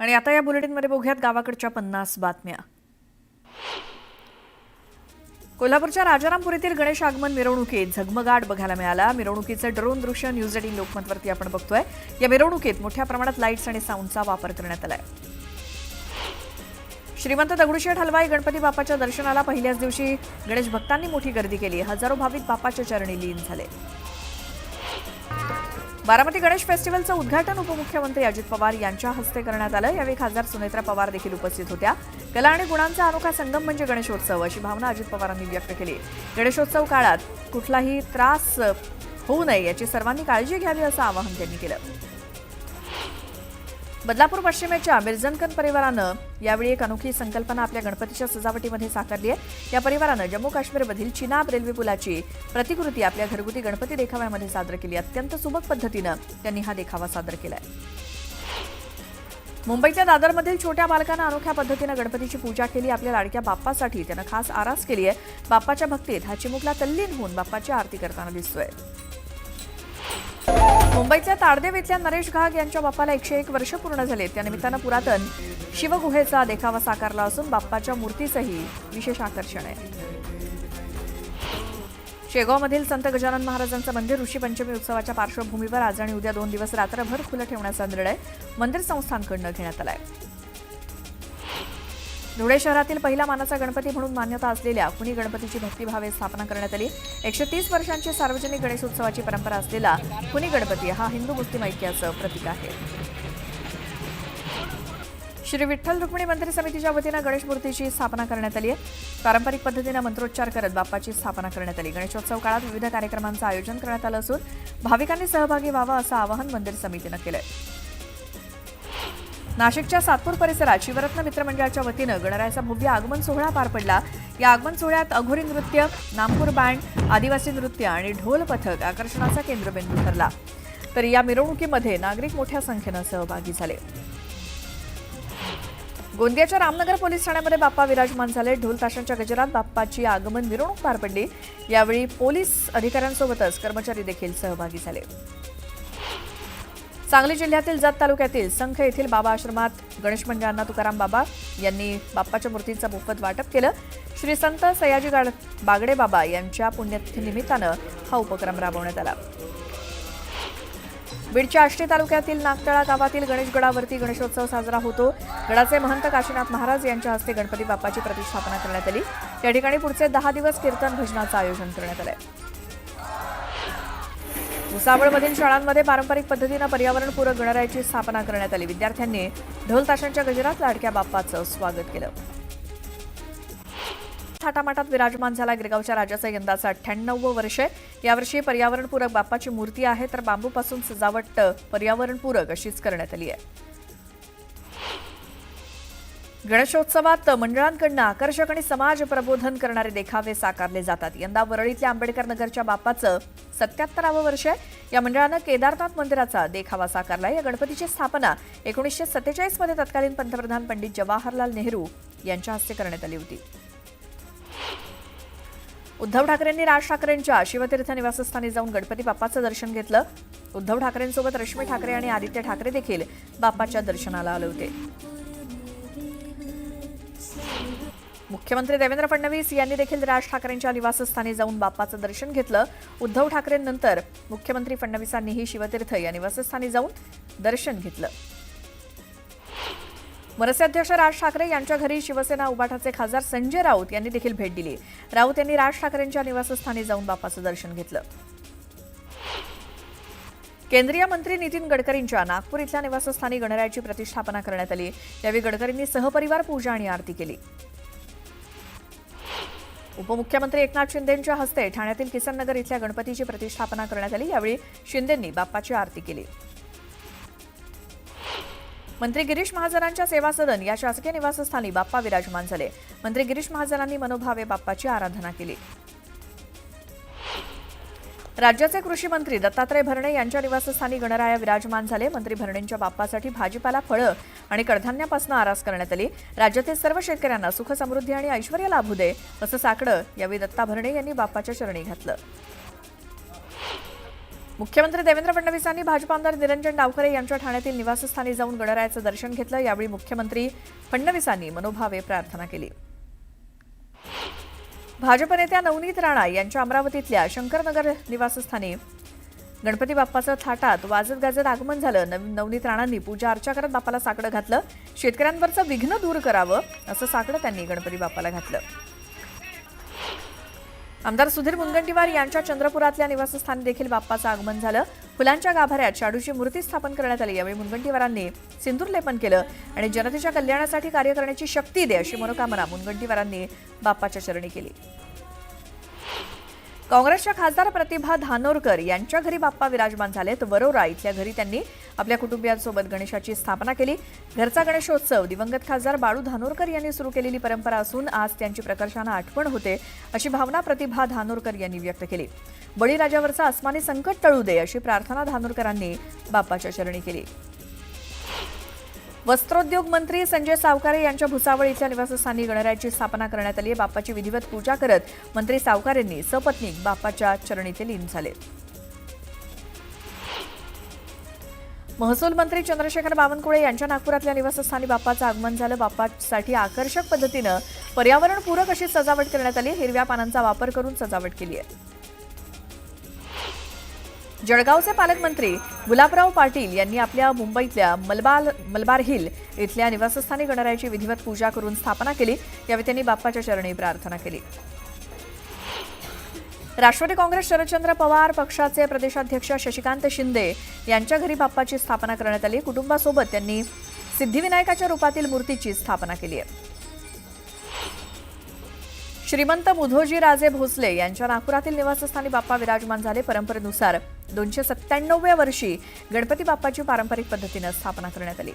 आणि आता या बुलेटिनमध्ये बघूयात गावाकडच्या 50 बातम्या. कोल्हापूरच्या राजारामपुरीतील गणेश आगमन मिरवणुकीत झगमगाट बघायला मिळाला. मिरवणुकीचं ड्रोन दृश्य न्यूज 18 लोकमतवरती आपण बघतोय. या मिरवणुकीत मोठ्या प्रमाणात लाईट्स आणि साऊंडचा वापर करण्यात आलाय. श्रीमंत दगडूशेठ हलवाई गणपती बाप्पाच्या दर्शनाला पहिल्याच दिवशी गणेश भक्तांनी मोठी गर्दी केली. हजारो भाविक बाप्पाच्या चरणी लीन झाले. बारामती गणेश फेस्टिवलचं उद्घाटन उपमुख्यमंत्री अजित पवार यांच्या हस्ते करण्यात आलं. यावेळी खासदार सुनेत्रा पवार देखील उपस्थित होत्या. कला आणि गुणांचा अनोखा संगम म्हणजे गणेशोत्सव अशी भावना अजित पवारांनी व्यक्त केली. गणेशोत्सव काळात कुठलाही त्रास होऊ नये याची सर्वांनी काळजी घ्यावी असं आवाहन त्यांनी केलं. बदलापूर पश्चिमेच्या मिर्जनकन परिवारानं यावेळी एक अनोखी संकल्पना आपल्या गणपतीच्या सजावटीमध्ये साकारली आहे. या परिवारानं जम्मू काश्मीरमधील चिनाब रेल्वे पुलाची प्रतिकृती आपल्या घरगुती गणपती देखाव्यामध्ये सादर केली. अत्यंत सुबक पद्धतीनं त्यांनी हा देखावा सादर केलाय. मुंबईच्या दादरमधील छोट्या बालकानं अनोख्या पद्धतीनं गणपतीची पूजा केली. आपल्या लाडक्या बाप्पासाठी त्यानं खास आरास केली आहे. बाप्पाच्या भक्तीत हा चिमुकला तल्लीन होऊन बाप्पाची आरती करताना दिसतोय. मुंबईच्या ताडदेव इथल्या नरेश घाग यांच्या बाप्पाला 101 वर्ष पूर्ण झाले. त्यानिमित्तानं पुरातन शिवगुहेचा देखावा साकारला असून बाप्पाच्या मूर्तीसही विशेष आकर्षण आहे. शेगावमधील संत गजानन महाराजांचं मंदिर ऋषी पंचमी उत्सवाच्या पार्श्वभूमीवर आज आणि उद्या 2 दिवस रात्रभर खुलं ठेवण्याचा निर्णय मंदिर संस्थानकडून घेण्यात आलाय. धुळे शहरातील पहिला मानाचा गणपती म्हणून मान्यता असलेल्या खुनी गणपतीची भक्तिभावे स्थापना करण्यात आली. 130 वर्षांची सार्वजनिक गणेशोत्सवाची परंपरा असलेला खुनी गणपती हा हिंदू मुस्लिम ऐक्याचं प्रतीक आहे. श्री विठ्ठल रुक्मिणी मंदिर समितीच्या वतीनं गणेश मूर्तीची स्थापना करण्यात आली आहे. पारंपरिक पद्धतीनं मंत्रोच्चार करत बाप्पाची स्थापना करण्यात आली. गणेशोत्सव काळात विविध कार्यक्रमांचं आयोजन करण्यात आलं असून भाविकांनी सहभागी व्हावं असं आवाहन मंदिर समितीनं केलंय. नाशिकच्या सातपूर परिसरात शिवरत्न मित्रमंडळाच्या वतीनं गणरायाचा भव्य आगमन सोहळा पार पडला. या आगमन सोहळ्यात अघोरी नृत्य, नामपूर बँड, आदिवासी नृत्य आणि ढोल पथक आकर्षणाचा केंद्रबिंदू ठरला. तर या मिरवणुकीमध्ये नागरिक मोठ्या संख्येनं सहभागी झाले. गोंदियाच्या रामनगर पोलीस ठाण्यामध्ये बाप्पा विराजमान झाले. ढोल ताशांच्या गजरात बाप्पाची आगमन मिरवणूक पार पडली. यावेळी पोलीस अधिकाऱ्यांसोबतच कर्मचारी देखील सहभागी झाले. सांगली जिल्ह्यातील जत तालुक्यातील संख येथील बाबा आश्रमात गणेश मंडळांना तुकाराम बाबा यांनी बाप्पाच्या मूर्तींचं मोफत वाटप केलं. श्री संत सयाजी बागडे बाबा यांच्या पुण्यतिथीनिमित्तानं हा उपक्रम राबवण्यात आला. बीडच्या आष्टी तालुक्यातील नागतळा गावातील गणेशगडावरती गणेशोत्सव साजरा होतो. गडाचे महंत काशीनाथ महाराज यांच्या हस्ते गणपती बाप्पाची प्रतिष्ठापना करण्यात आली. या ठिकाणी पुढचे 10 दिवस कीर्तन भजनाचं आयोजन करण्यात आलंय. भुसावळमधील शाळांमध्ये पारंपरिक पद्धतीनं पर्यावरणपूरक गणरायाची स्थापना करण्यात आली. विद्यार्थ्यांनी ढोल ताशांच्या गजरात लाडक्या बाप्पाचं स्वागत केलं. थाटामाटात विराजमान झाला. गिरगावच्या राजाचं यंदाचं 98वं वर्ष आहे. यावर्षी पर्यावरणपूरक बाप्पाची मूर्ती आहे, तर बांबूपासून सजावट पर्यावरणपूरक अशीच करण्यात आली आहे. गणेशोत्सवात मंडळांकडून आकर्षक आणि समाज प्रबोधन करणारे देखावे साकारले जातात. यंदा वरळीतल्या आंबेडकर नगरच्या बाप्पाचं 77वं वर्ष आहे. या मंडळानं केदारनाथ मंदिराचा देखावा साकारला. या गणपतीची स्थापना 1947 मध्ये तत्कालीन पंतप्रधान पंडित जवाहरलाल नेहरू यांच्या हस्ते करण्यात आली होती. उद्धव ठाकरेंनी राज ठाकरेंच्या शिवतीर्थ निवासस्थानी जाऊन गणपती बाप्पाचं दर्शन घेतलं. उद्धव ठाकरेंसोबत रश्मी ठाकरे आणि आदित्य ठाकरे देखील बाप्पाच्या दर्शनाला आले होते. मुख्यमंत्री देवेंद्र फडणवीस यांनी देखील राज ठाकरेंच्या निवासस्थानी जाऊन बाप्पाचं दर्शन घेतलं. उद्धव ठाकरेंनंतर मुख्यमंत्री फडणवीसांनीही शिवतीर्थ या निवासस्थानी जाऊन दर्शन घेतलं. मनसे अध्यक्ष राज ठाकरे यांच्या घरी शिवसेना उबाठाचे खासदार संजय राऊत यांनी देखील भेट दिली. राऊत यांनी राज ठाकरेंच्या निवासस्थानी जाऊन बाप्पाचं दर्शन घेतलं. केंद्रीय मंत्री नितीन गडकरींच्या नागपूर इथल्या निवासस्थानी गणरायाची प्रतिष्ठापना करण्यात आली. यावेळी गडकरींनी सहपरिवार पूजा आणि आरती केली. उपमुख्यमंत्री एकनाथ शिंदेंच्या हस्ते ठाण्यातील किसननगर इथल्या गणपतीची प्रतिष्ठापना करण्यात आली. यावेळी शिंदेंनी बाप्पाची आरती केली. मंत्री गिरीश महाजनांच्या सेवा सदन या शासकीय निवासस्थानी बाप्पा विराजमान झाले. मंत्री गिरीश महाजनांनी मनोभावे बाप्पाची आराधना केली. राज्याचे कृषी मंत्री दत्तात्रय भरणे यांच्या निवासस्थानी गणराया विराजमान झाले. मंत्री भरणेंच्या बाप्पासाठी भाजीपाला, फळं आणि कडधान्यापासून आरास करण्यात आली. राज्यातील सर्व शेतकऱ्यांना सुख समृद्धी आणि ऐश्वर्य लाभू दे असं साकडं यावेळी दत्ता भरणे यांनी बाप्पाच्या चरणी घातलं. मुख्यमंत्री देवेंद्र फडणवीसांनी भाजप आमदार निरंजन डावखरे यांच्या ठाण्यातील निवासस्थानी जाऊन गणरायाचं दर्शन घेतलं। यावेळी मुख्यमंत्री फडणवीसांनी मनोभावे प्रार्थना केली। भाजप नेत्या नवनीत राणा यांच्या अमरावतीतल्या शंकरनगर निवासस्थानी गणपती बाप्पाचं थाटात वाजत गाजत आगमन झालं। नवनीत राणांनी पूजा अर्चा करत बाप्पाला साकडं घातलं। शेतकऱ्यांवरचं विघ्न दूर करावं असं साकडं त्यांनी गणपती बाप्पाला घातलं। आमदार सुधीर मुनगंटीवार यांच्या चंद्रपुरातल्या निवासस्थानी देखील बाप्पाचं आगमन झालं। फुलांच्या गाभाऱ्यात शाडूची मूर्ती स्थापन करण्यात आली। यावेळी मुनगंटीवारांनी सिंदूर लेपन केलं आणि जनतेच्या कल्याणासाठी कार्य करण्याची शक्ती दे अशी मनोकामना मुनगंटीवारांनी बाप्पाच्या चरणी केली। काँग्रेसच्या खासदार प्रतिभा धानोरकर यांच्या घरी बाप्पा विराजमान झालेत। वरोरा इथल्या घरी त्यांनी आपल्या कुटुंबियांसोबत गणेशाची स्थापना केली। घरचा गणेशोत्सव दिवंगत खासदार बाळू धानोरकर यांनी सुरू केलेली परंपरा असून आज त्यांची प्रकर्षानं आठवण होते अशी भावना प्रतिभा धानोरकर यांनी व्यक्त केली। बळीराजावरचं आसमानी संकट टळू दे अशी प्रार्थना धानोरकरांनी बाप्पाच्या चरणी केली। वस्त्रोद्योग मंत्री संजय सावकारे यांच्या भुसावळ इथल्या निवासस्थानी गणरायाची स्थापना करण्यात आली आहे। बाप्पाची विधिवत पूजा करत मंत्री सावकारेंनी सपत्नीक बाप्पाच्या चरणी ते लीन झाले। महसूल मंत्री चंद्रशेखर बावनकुळे यांच्या नागपुरातल्या निवासस्थानी बाप्पाचं आगमन झालं। बाप्पासाठी आकर्षक पद्धतीनं पर्यावरणपूरक अशी सजावट करण्यात आली। हिरव्या पानांचा वापर करून सजावट केली आहे। जळगावचे पालकमंत्री गुलाबराव पाटील यांनी आपल्या मुंबईतल्या मलबार हिल इथल्या निवासस्थानी गणरायाची विधिवत पूजा करून स्थापना केली। यावेळी त्यांनी बाप्पाच्या चरणी प्रार्थना केली। राष्ट्रवादी काँग्रेस शरदचंद्र पवार पक्षाचे प्रदेशाध्यक्ष शशिकांत शिंदे यांच्या घरी बाप्पाची स्थापना करण्यात आली। कुटुंबासोबत त्यांनी सिद्धिविनायकाच्या रूपातील मूर्तीची स्थापना केली आहे। श्रीमंत मुधोजी राजे भोसले यांच्या नागपुरातील निवासस्थानी बाप्पा विराजमान झाले। परंपरेनुसार 297व्या वर्षी गणपती बाप्पाची पारंपरिक पद्धतीने स्थापना करण्यात आली।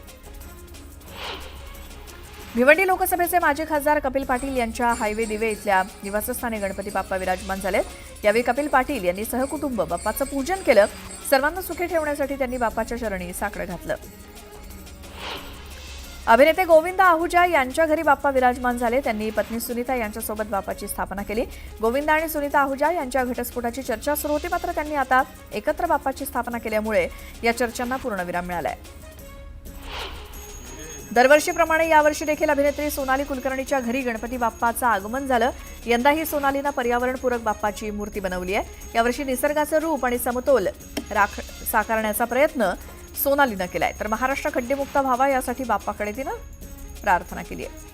भिवंडी लोकसभेचे माजी खासदार कपिल पाटील यांच्या हायवे दिवे इथल्या निवासस्थानी गणपती बाप्पा विराजमान झाले। यावेळी कपिल पाटील यांनी सहकुटुंब बाप्पाचं पूजन केलं। सर्वांना सुखी ठेवण्यासाठी त्यांनी बाप्पाच्या चरणी साकडं घातलं। अभिनेते गोविंद आहुजा यांच्या घरी बाप्पा विराजमान झाले। त्यांनी पत्नी सुनीता यांच्यासोबत बाप्पाची स्थापना केली। गोविंद आणि सुनीता आहुजा यांच्या घटस्फोटाची चर्चा सुरू होती, मात्र त्यांनी आता एकत्र बाप्पाची स्थापना केल्यामुळे या चर्चांना पूर्णविराम मिळालाय। दरवर्षीप्रमाणे यावर्षी देखील अभिनेत्री सोनाली कुलकर्णीच्या घरी गणपती बाप्पाचं आगमन झालं। यंदाही सोनालीनं पर्यावरणपूरक बाप्पाची मूर्ती बनवली आहे। यावर्षी निसर्गाचं रूप आणि समतोल साकारण्याचा प्रयत्न सोनालीनं केलाय, तर महाराष्ट्र खड्डेमुक्त व्हावा यासाठी बाप्पाकडे तिनं प्रार्थना केली आहे।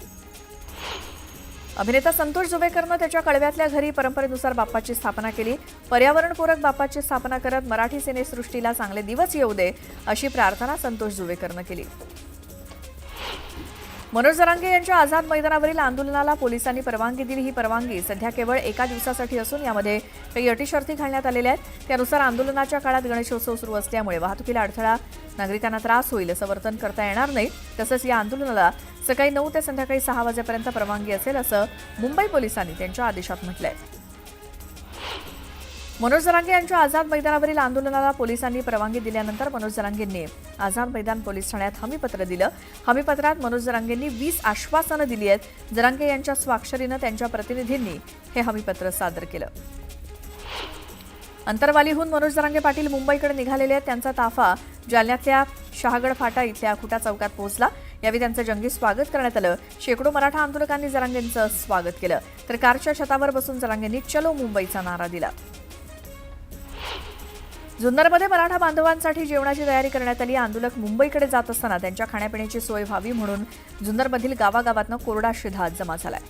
अभिनेता संतोष जुवेकरनं त्याच्या कळव्यातल्या घरी परंपरेनुसार बाप्पाची स्थापना केली। पर्यावरणपूरक बाप्पाची स्थापना करत मराठी सिनेसृष्टीला चांगले दिवस येऊ दे अशी प्रार्थना संतोष जुवेकरनं केली। मनोज जरांगे यांच्या आझाद मैदानावरील आंदोलनाला पोलिसांनी परवानगी दिली। ही परवानगी सध्या केवळ एका दिवसासाठी असून यामध्ये काही अटीशर्ती घालण्यात आलेल्या आहेत। त्यानुसार आंदोलनाच्या काळात गणेशोत्सव सुरू असल्यामुळे वाहतुकीला अडथळा, नागरिकांना त्रास होईल असं वर्तन करता येणार नाही। तसंच या आंदोलनाला सकाळी 9 ते संध्याकाळी 6 वाजेपर्यंत परवानगी असेल असं मुंबई पोलिसांनी त्यांच्या आदेशात म्हटलंय। मनोज जरांगे यांच्या आझाद मैदानावरील आंदोलनाला पोलिसांनी परवानगी दिल्यानंतर मनोज जरांगेंनी आझाद मैदान पोलीस ठाण्यात हमीपत्र दिलं। हमीपत्रात मनोज जरांगेंनी 20 आश्वासनं दिली आहेत। जरांगे यांच्या स्वाक्षरीनं त्यांच्या प्रतिनिधींनी हे हमीपत्र सादर केलं। अंतरवालीहून मनोज जरांगे पाटील मुंबईकडे निघालेले आहेत। त्यांचा ताफा जालन्यातल्या शहागड फाटा इथल्या खुटा चौकात पोहोचला। यावेळी त्यांचं जंगी स्वागत करण्यात आलं। शेकडो मराठा आंदोलकांनी जरांगेंचं स्वागत केलं, तर कारच्या छतावर बसून जरांगेंनी चलो मुंबईचा नारा दिला। जुन्नरमध्ये मराठा बांधवांसाठी जेवणाची तयारी करण्यात आली। आंदोलक मुंबईकडे जात असताना त्यांच्या खाण्यापिण्याची सोय व्हावी म्हणून जुन्नरमधील गावागावातनं कोरडा शिधा जमा झालाय।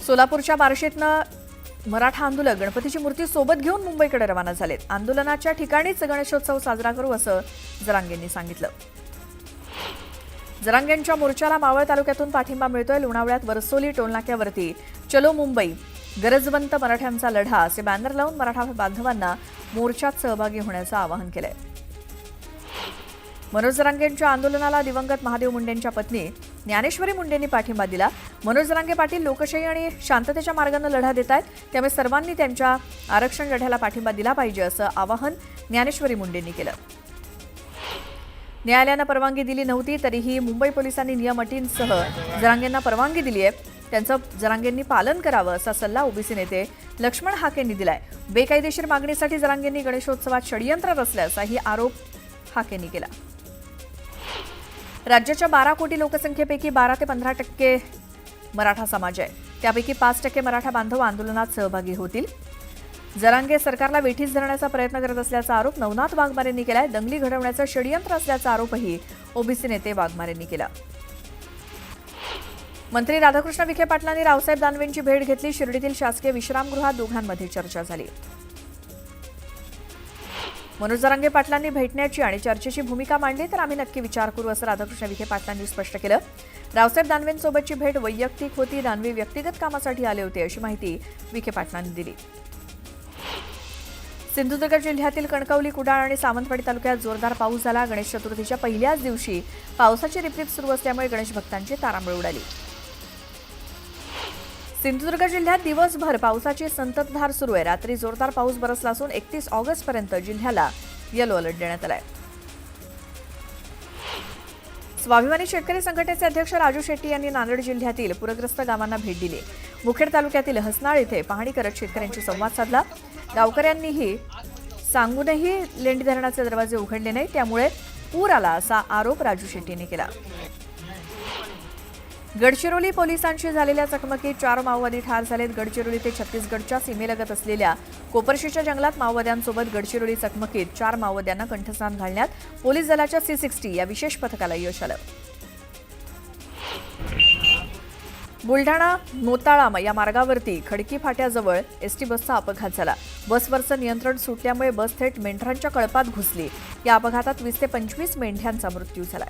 सोलापूरच्या बार्शीतनं मराठा आंदोलक गणपतीची मूर्ती सोबत घेऊन मुंबईकडे रवाना झालेत। आंदोलनाच्या ठिकाणीच गणेशोत्सव साजरा करू असं जरांगेंनी सांगितलं। जरांगेंच्या मोर्चाला मावळ तालुक्यातून पाठिंबा मिळतोय। लोणावळ्यात वरसोली टोलनाक्यावरती चलो मुंबई, गरजवंत मराठ्यांचा लढा असे बॅनर लावून मराठा बांधवांना मोर्चात सहभागी होण्याचं आवाहन केलंय। मनोज जरांगेंच्या आंदोलनाला दिवंगत महादेव मुंडेंच्या पत्नी ज्ञानेश्वरी मुंडेंनी पाठिंबा दिला। मनोज जरांगे पाटील लोकशाही आणि शांततेच्या मार्गाने लढा देत आहेत, त्यामुळे सर्वांनी त्यांच्या आरक्षण लढ्याला पाठिंबा दिला पाहिजे असं आवाहन ज्ञानेश्वरी मुंडेंनी केलं। न्यायालयानं परवानगी दिली नव्हती तरीही मुंबई पोलिसांनी नियम अटींसह जरांगेंना परवानगी दिली आहे। त्यांचं जरांगेंनी पालन करावं असा सल्ला ओबीसी नेते लक्ष्मण हाकेंनी दिलाय. बेकायदेशीर मागणीसाठी जरांगेंनी गणेशोत्सवात षडयंत्र रचल्याचाही आरोप हाकेंनी केला. राज्याच्या 12 कोटी लोकसंख्येपैकी 12 ते 15% मराठा समाज आहे. त्यापैकी 5% मराठा बांधव आंदोलनात सहभागी होतील. जरांगे सरकारला वेठीस धरण्याचा प्रयत्न करत असल्याचा आरोप नवनाथ वाघमारेंनी केलाय. दंगली घडवण्याचं षडयंत्र असल्याचा आरोपही ओबीसी नेते वाघमारेंनी केला. मंत्री राधाकृष्ण विखे पाटलांनी रावसाहेब दानवेंची भेट घेतली. शिर्डीतील शासकीय विश्रामगृहात दोघांमध्ये चर्चा झाली. मनोज जरांगे पाटलांनी भेटण्याची आणि चर्चेची भूमिका मांडली तर आम्ही नक्की विचार करू असं राधाकृष्ण विखे पाटलांनी स्पष्ट केलं. रावसाहेब दानवेंसोबतची भेट वैयक्तिक होती. दानवे व्यक्तिगत कामासाठी आले होते अशी माहिती विखे पाटलांनी दिली. सिंधुदुर्ग जिल्ह्यातील कणकवली, कुडाळ आणि सावंतवाडी तालुक्यात जोरदार पाऊस झाला. गणेश चतुर्थीच्या पहिल्याच दिवशी पावसाची रिपरिप सुरू असल्यामुळे गणेश भक्तांची तारांबळ उडाली. सिंधुदुर्ग जिल्ह्यात दिवसभर पावसाची संततधार सुरू आहे. रात्री जोरदार पाऊस बरसला असून 31 ऑगस्टपर्यंत जिल्ह्याला येलो अलर्ट देण्यात आलाय. स्वाभिमानी शेतकरी संघटनेचे अध्यक्ष राजू शेट्टी यांनी नांदेड जिल्ह्यातील पूरग्रस्त गावांना भेट दिली. मुखेड तालुक्यातील हसनाळ येथे पाहणी करत शेतकऱ्यांशी संवाद साधला. गावकऱ्यांनीही सांगूनही लेंडी धरणाचे दरवाजे उघडले नाही, त्यामुळे पूर आला असा आरोप राजू शेट्टींनी केला. गडचिरोली पोलिसांशी झालेल्या चकमकीत 4 माओवादी ठार झालेत. गडचिरोली ते छत्तीसगडच्या सीमेलगत असलेल्या कोपरशीच्या जंगलात माओवाद्यांसोबत गडचिरोली चकमकीत 4 माओवाद्यांना कंठस्नान घालण्यात पोलीस दलाच्या C60 या विशेष पथकाला यश आलं. बुलढाणा मोताळा या मार्गावरती खडकी फाट्याजवळ एसटी बसचा अपघात झाला. बसवरचं नियंत्रण सुटल्यामुळे बस थेट मेंढरांच्या कळपात घुसली. या अपघातात 20 ते 25 मेंढ्यांचा मृत्यू झाला.